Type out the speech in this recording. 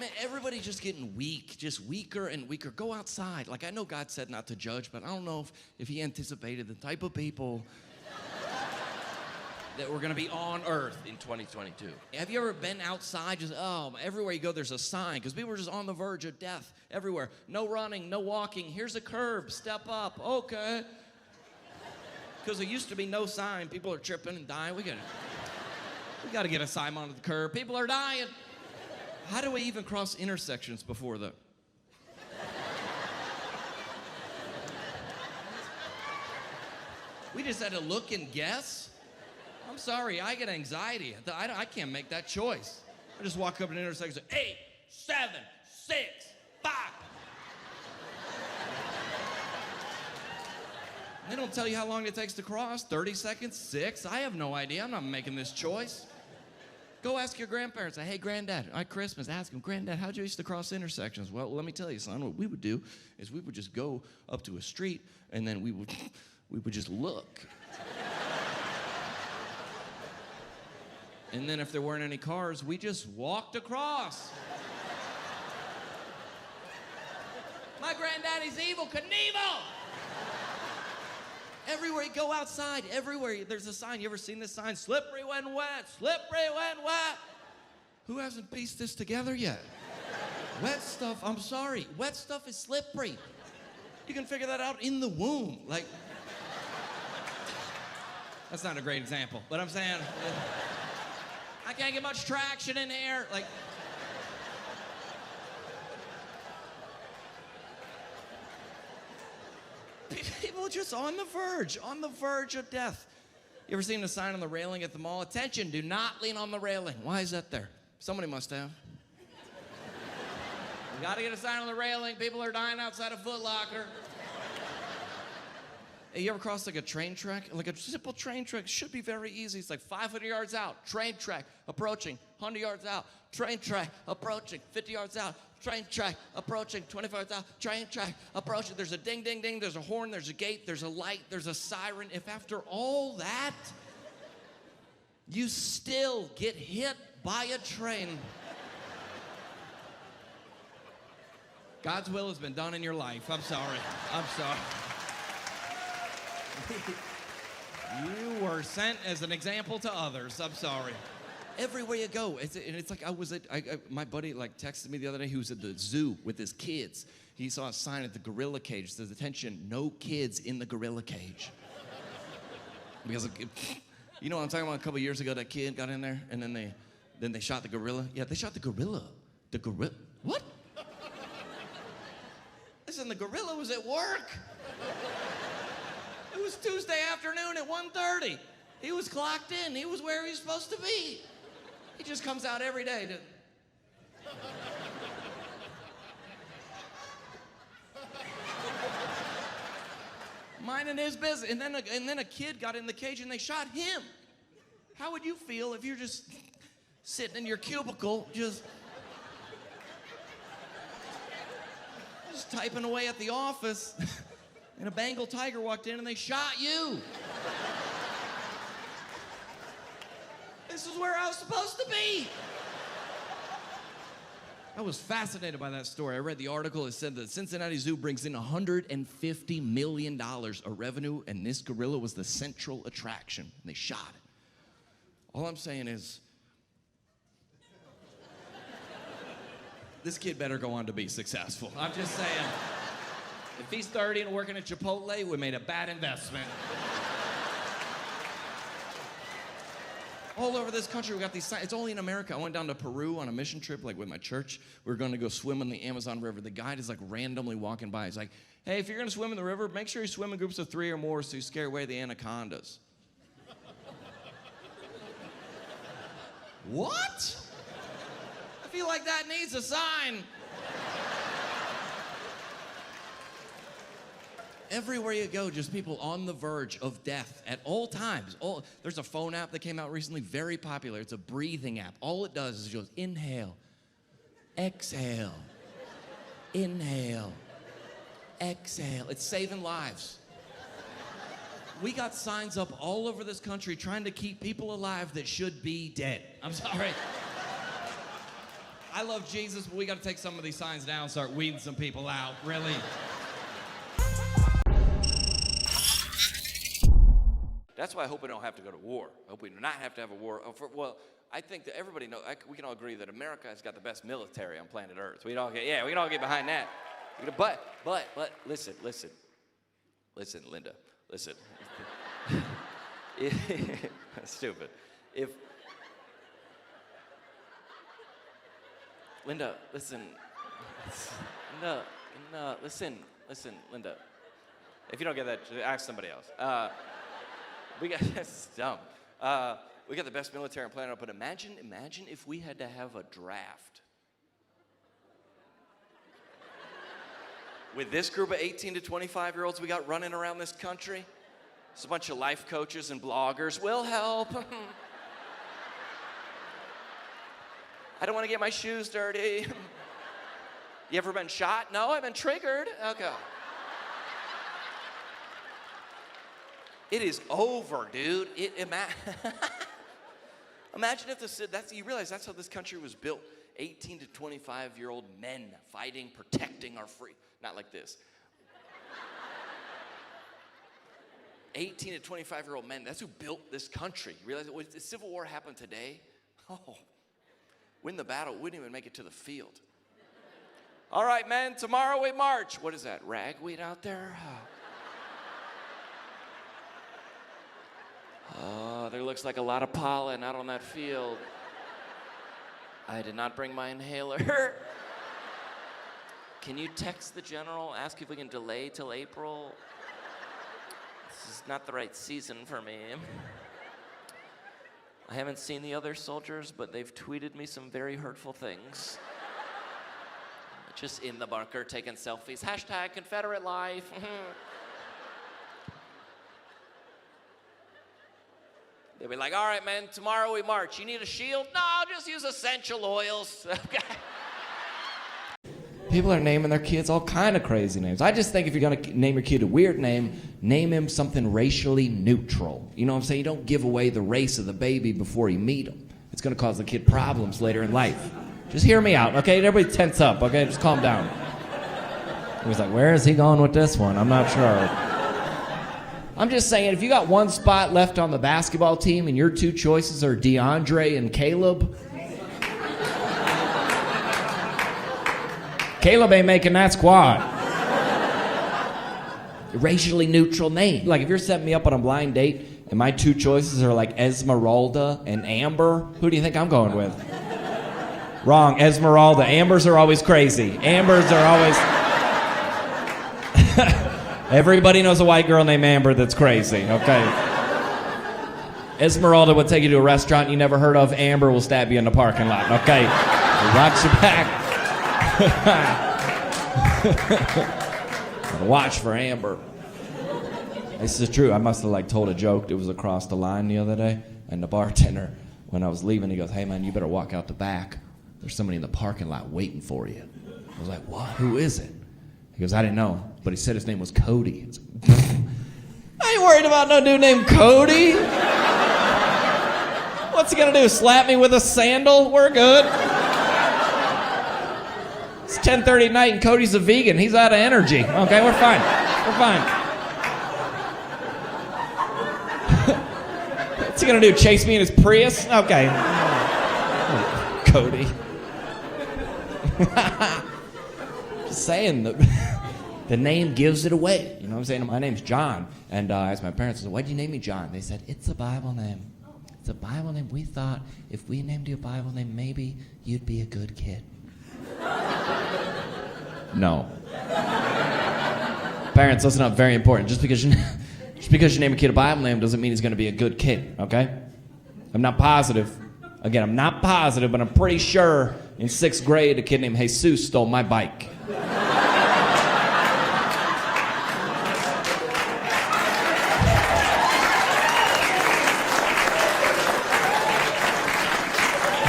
Man, everybody's just getting weak, just weaker and weaker. Go outside. Like, I know God said not to judge, but I don't know if he anticipated the type of people that were gonna be on earth in 2022. Have you ever been outside? Just, everywhere you go, there's a sign, because people are just on the verge of death everywhere. No running, no walking. Here's a curb, step up, okay. Because there used to be no sign. People are tripping and dying. We gotta get a sign on the curb. People are dying. How do we even cross intersections before that? We just had to look and guess? I'm sorry, I get anxiety. I can't make that choice. I just walk up to an intersection and say, 8, 7, 6, 5. They don't tell you how long it takes to cross. 30 seconds, 6. I have no idea. I'm not making this choice. Go ask your grandparents. Say, hey, Granddad, at Christmas, ask him, Granddad, how'd you used to cross intersections? Well, let me tell you, son, what we would do is we would just go up to a street, and then we would just look. And then if there weren't any cars, we just walked across. My granddaddy's evil, Knievel! Everywhere you go outside, everywhere, there's a sign. You ever seen this sign? Slippery when wet, slippery when wet. Who hasn't pieced this together yet? Wet stuff, I'm sorry. Wet stuff is slippery. You can figure that out in the womb. Like, that's not a great example, but I'm saying, I can't get much traction in here. Like, people just on the verge of death. You ever seen the sign on the railing at the mall? Attention, do not lean on the railing. Why is that there? Somebody must have. You gotta get a sign on the railing. People are dying outside of Foot Locker. Hey, you ever crossed like a train track? Like a simple train track should be very easy. It's like 500 yards out, train track approaching, 100 yards out, train track approaching, 50 yards out, train track approaching, 25 yards out, train track approaching. There's a ding, ding, ding, there's a horn, there's a gate, there's a light, there's a siren. If after all that, you still get hit by a train, God's will has been done in your life. I'm sorry. I'm sorry. You were sent as an example to others. I'm sorry. Everywhere you go, it's like my buddy like texted me the other day. He was at the zoo with his kids. He saw a sign at the gorilla cage that says, "Attention, no kids in the gorilla cage." Because you know what I'm talking about? A couple years ago, that kid got in there, and then they shot the gorilla. Yeah, they shot the gorilla. The gorilla. What? Listen, the gorilla was at work. It was Tuesday afternoon at 1:30. He was clocked in. He was where he was supposed to be. He just comes out every day to... minding his business. And then a kid got in the cage and they shot him. How would you feel if you're just sitting in your cubicle, just typing away at the office, and a Bengal tiger walked in and they shot you? This is where I was supposed to be. I was fascinated by that story. I read the article. It said that Cincinnati Zoo brings in $150 million of revenue, and this gorilla was the central attraction. And they shot it. All I'm saying is, this kid better go on to be successful. I'm just saying, if he's 30 and working at Chipotle, we made a bad investment. All over this country, we got these signs. It's only in America. I went down to Peru on a mission trip, like with my church. We were going to go swim in the Amazon River. The guide is like randomly walking by. He's like, hey, if you're going to swim in the river, make sure you swim in groups of 3 or more so you scare away the anacondas. What? I feel like that needs a sign. Everywhere you go, just people on the verge of death at all times. There's a phone app that came out recently, very popular. It's a breathing app. All it does is it goes inhale, exhale, inhale, exhale. It's saving lives. We got signs up all over this country trying to keep people alive that should be dead. I'm sorry. I love Jesus, but we got to take some of these signs down and start weeding some people out, really. That's why I hope we don't have to go to war. I hope we do not have to have a war. Well, I think that everybody knows, we can all agree that America has got the best military on planet Earth. We can all get behind that. But, listen, Linda, listen. Stupid. Linda, listen. No, listen, Linda. If you don't get that, ask somebody else. That's dumb. We got the best military on planet Earth, but imagine if we had to have a draft. With this group of 18 to 25-year-olds we got running around this country, it's a bunch of life coaches and bloggers. We'll help. I don't want to get my shoes dirty. You ever been shot? No, I've been triggered. Okay. It is over, dude. Imagine if you realize that's how this country was built. 18 to 25-year-old men fighting, protecting our free. Not like this. 18 to 25-year-old men, that's who built this country. You realize if the Civil War happened today, win the battle, wouldn't even make it to the field. All right, men, tomorrow we march. What is that, ragweed out there? Oh, there looks like a lot of pollen out on that field. I did not bring my inhaler. Can you text the general, ask if we can delay till April? This is not the right season for me. I haven't seen the other soldiers, but they've tweeted me some very hurtful things. Just in the bunker, taking selfies. Hashtag Confederate life. They'll be like, all right, man, tomorrow we march. You need a shield? No, I'll just use essential oils. Okay. People are naming their kids all kind of crazy names. I just think if you're going to name your kid a weird name, name him something racially neutral. You know what I'm saying? You don't give away the race of the baby before you meet him. It's going to cause the kid problems later in life. Just hear me out, okay? Everybody tense up, okay? Just calm down. He was like, where is he going with this one? I'm not sure. I'm just saying, if you got one spot left on the basketball team and your two choices are DeAndre and Caleb, Caleb ain't making that squad. Racially neutral name. Like, if you're setting me up on a blind date and my two choices are like Esmeralda and Amber, who do you think I'm going with? Wrong, Esmeralda. Ambers are always crazy. Ambers are always... Everybody knows a white girl named Amber that's crazy, okay? Esmeralda would take you to a restaurant you never heard of. Amber will stab you in the parking lot, okay? Watch your back. Watch for Amber. This is true. I must have told a joke. It was across the line the other day, and the bartender, when I was leaving, he goes, hey man, you better walk out the back. There's somebody in the parking lot waiting for you. I was like, what? Who is it? He goes, I didn't know, but he said his name was Cody. I ain't worried about no dude named Cody. What's he gonna do, slap me with a sandal? We're good. It's 10:30 at night and Cody's a vegan. He's out of energy. Okay, we're fine. We're fine. What's he gonna do, chase me in his Prius? Okay. Cody. Just saying, the name gives it away. You know what I'm saying? My name's John. And I asked my parents, I said, why'd you name me John? They said, it's a Bible name. It's a Bible name. We thought if we named you a Bible name, maybe you'd be a good kid. No. Parents, listen up, very important. Just because you name a kid a Bible name doesn't mean he's going to be a good kid, okay? I'm not positive. Again, I'm not positive, but I'm pretty sure in 6th grade a kid named Jesus stole my bike.